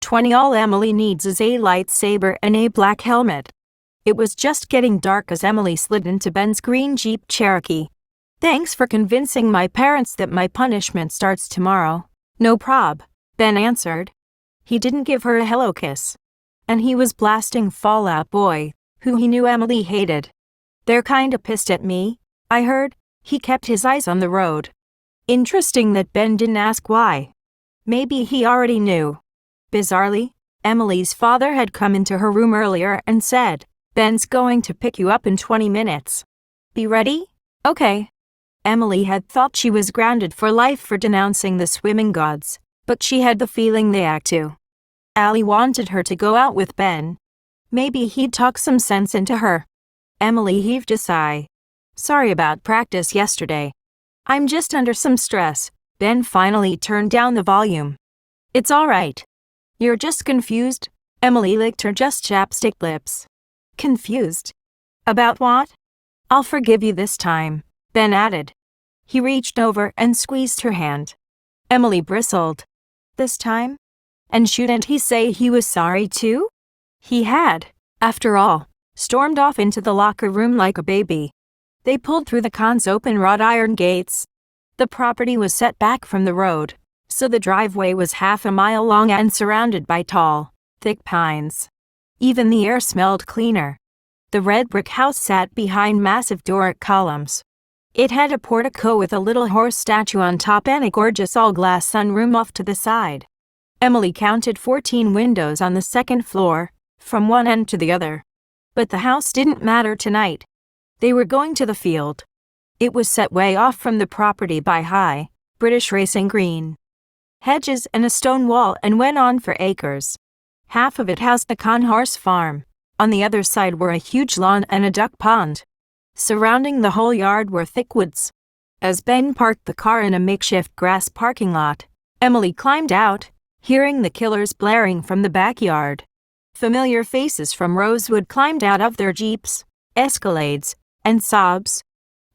20. All Emily needs is a lightsaber and a black helmet. It was just getting dark as Emily slid into Ben's green Jeep Cherokee. Thanks for convincing my parents that my punishment starts tomorrow. No prob, Ben answered. He didn't give her a hello kiss. And he was blasting Fall Out Boy, who he knew Emily hated. They're kinda pissed at me, I heard. He kept his eyes on the road. Interesting that Ben didn't ask why. Maybe he already knew. Bizarrely, Emily's father had come into her room earlier and said, "Ben's going to pick you up in 20 minutes. Be ready?" Okay. Emily had thought she was grounded for life for denouncing the swimming gods, but she had the feeling they act too. Allie wanted her to go out with Ben. Maybe he'd talk some sense into her. Emily heaved a sigh. Sorry about practice yesterday. I'm just under some stress. Ben finally turned down the volume. It's all right. You're just confused. Emily licked her just chapstick lips. Confused? About what? I'll forgive you this time, Ben added. He reached over and squeezed her hand. Emily bristled. This time? And shouldn't he say he was sorry too? He had, after all, stormed off into the locker room like a baby. They pulled through the Khan's open wrought iron gates. The property was set back from the road, so the driveway was half a mile long and surrounded by tall, thick pines. Even the air smelled cleaner. The red brick house sat behind massive Doric columns. It had a portico with a little horse statue on top and a gorgeous all-glass sunroom off to the side. Emily counted 14 windows on the second floor, from one end to the other. But the house didn't matter tonight. They were going to the field. It was set way off from the property by high, British racing green hedges and a stone wall and went on for acres. Half of it housed the Khan horse farm. On the other side were a huge lawn and a duck pond. Surrounding the whole yard were thick woods. As Ben parked the car in a makeshift grass parking lot, Emily climbed out, hearing the killers blaring from the backyard. Familiar faces from Rosewood climbed out of their Jeeps, Escalades, and Saabs.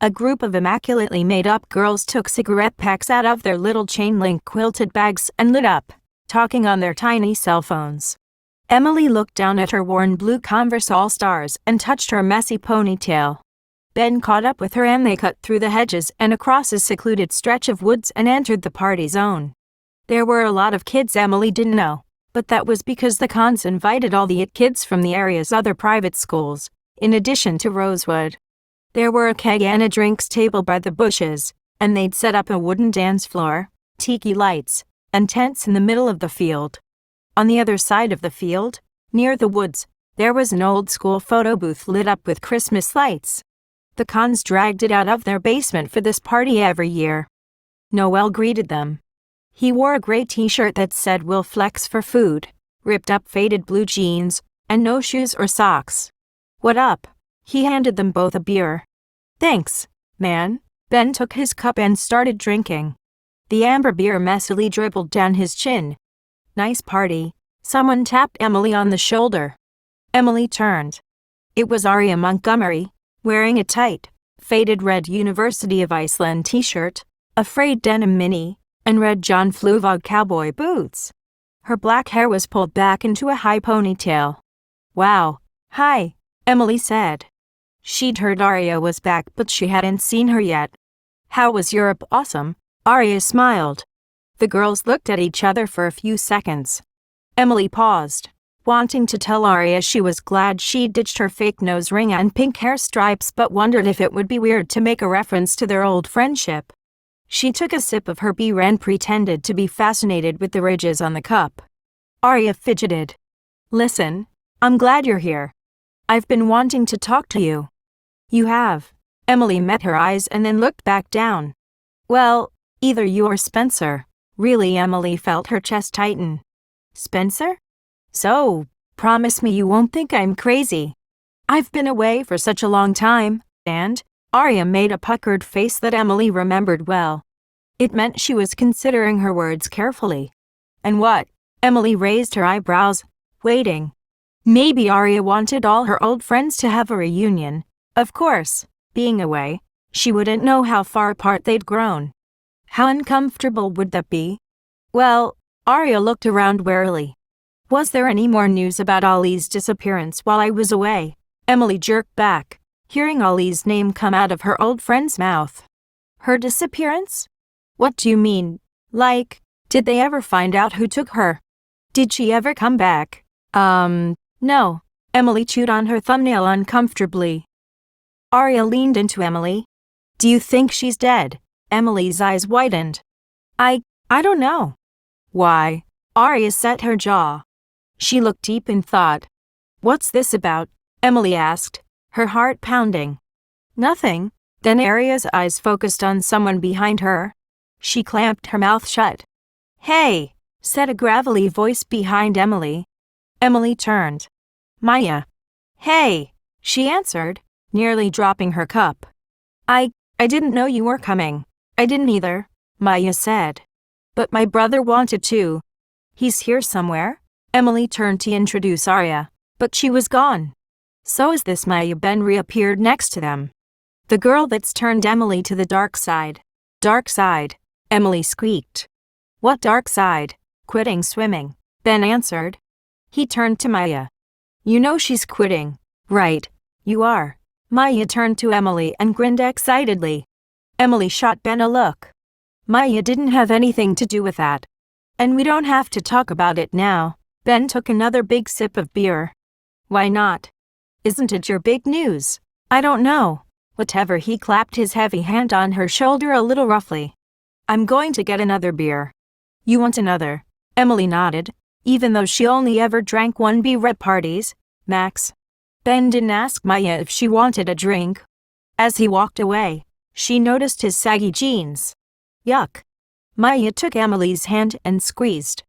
A group of immaculately made-up girls took cigarette packs out of their little chain-link quilted bags and lit up, talking on their tiny cell phones. Emily looked down at her worn blue Converse All-Stars and touched her messy ponytail. Ben caught up with her and they cut through the hedges and across a secluded stretch of woods and entered the party zone. There were a lot of kids Emily didn't know, but that was because the Khans invited all the IT kids from the area's other private schools, in addition to Rosewood. There were a keg and a drinks table by the bushes, and they'd set up a wooden dance floor, tiki lights, and tents in the middle of the field. On the other side of the field, near the woods, there was an old-school photo booth lit up with Christmas lights. The Khans dragged it out of their basement for this party every year. Noel greeted them. He wore a gray t-shirt that said "We'll flex for food," ripped-up faded blue jeans, and no shoes or socks. What up? He handed them both a beer. Thanks, man. Ben took his cup and started drinking. The amber beer messily dribbled down his chin. Nice party. Someone tapped Emily on the shoulder. Emily turned. It was Aria Montgomery, wearing a tight, faded red University of Iceland t-shirt, a frayed denim mini, and red John Fluvog cowboy boots. Her black hair was pulled back into a high ponytail. Wow. Hi, Emily said. She'd heard Aria was back but she hadn't seen her yet. How was Europe? Awesome, Aria smiled. The girls looked at each other for a few seconds. Emily paused, wanting to tell Aria she was glad she'd ditched her fake nose ring and pink hair stripes but wondered if it would be weird to make a reference to their old friendship. She took a sip of her beer and pretended to be fascinated with the ridges on the cup. Aria fidgeted. Listen, I'm glad you're here. I've been wanting to talk to you. You have. Emily met her eyes and then looked back down. Well, either you or Spencer. Really, Emily felt her chest tighten. Spencer? So, promise me you won't think I'm crazy. I've been away for such a long time, and Aria made a puckered face that Emily remembered well. It meant she was considering her words carefully. And what? Emily raised her eyebrows, waiting. Maybe Aria wanted all her old friends to have a reunion. Of course, being away, she wouldn't know how far apart they'd grown. How uncomfortable would that be? Well, Aria looked around warily. Was there any more news about Ollie's disappearance while I was away? Emily jerked back, hearing Ollie's name come out of her old friend's mouth. Her disappearance? What do you mean? Like, did they ever find out who took her? Did she ever come back? No. Emily chewed on her thumbnail uncomfortably. Arya leaned into Emily. Do you think she's dead? Emily's eyes widened. I don't know. Why? Arya set her jaw. She looked deep in thought. What's this about? Emily asked, her heart pounding. Nothing. Then Arya's eyes focused on someone behind her. She clamped her mouth shut. Hey, said a gravelly voice behind Emily. Emily turned. Maya. Hey, she answered, nearly dropping her cup. I didn't know you were coming. I didn't either, Maya said. But my brother wanted to. He's here somewhere. Emily turned to introduce Arya, but she was gone. So is this Maya. Ben reappeared next to them. The girl that's turned Emily to the dark side. Dark side, Emily squeaked. What dark side? Quitting swimming, Ben answered. He turned to Maya. You know she's quitting, right? You are. Maya turned to Emily and grinned excitedly. Emily shot Ben a look. Maya didn't have anything to do with that. And we don't have to talk about it now. Ben took another big sip of beer. Why not? Isn't it your big news? I don't know. Whatever. He clapped his heavy hand on her shoulder a little roughly. I'm going to get another beer. You want another? Emily nodded, even though she only ever drank one beer at parties. Max. Ben didn't ask Maya if she wanted a drink. As he walked away, she noticed his saggy jeans. Yuck. Maya took Emily's hand and squeezed.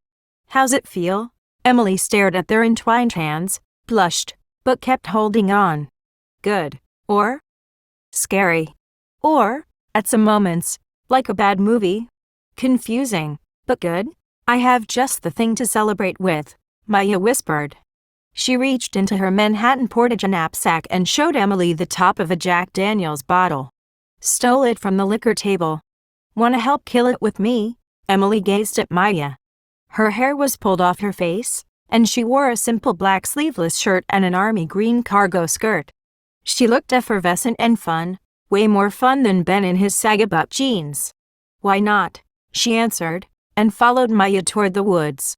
How's it feel? Emily stared at their entwined hands, blushed, but kept holding on. Good. Or scary. Or, at some moments, like a bad movie. Confusing, but good. I have just the thing to celebrate with, Maya whispered. She reached into her Manhattan Portage knapsack and showed Emily the top of a Jack Daniels bottle. Stole it from the liquor table. Wanna help kill it with me? Emily gazed at Maya. Her hair was pulled off her face, and she wore a simple black sleeveless shirt and an army green cargo skirt. She looked effervescent and fun, way more fun than Ben in his sag-a-butt jeans. Why not? She answered, and followed Maya toward the woods.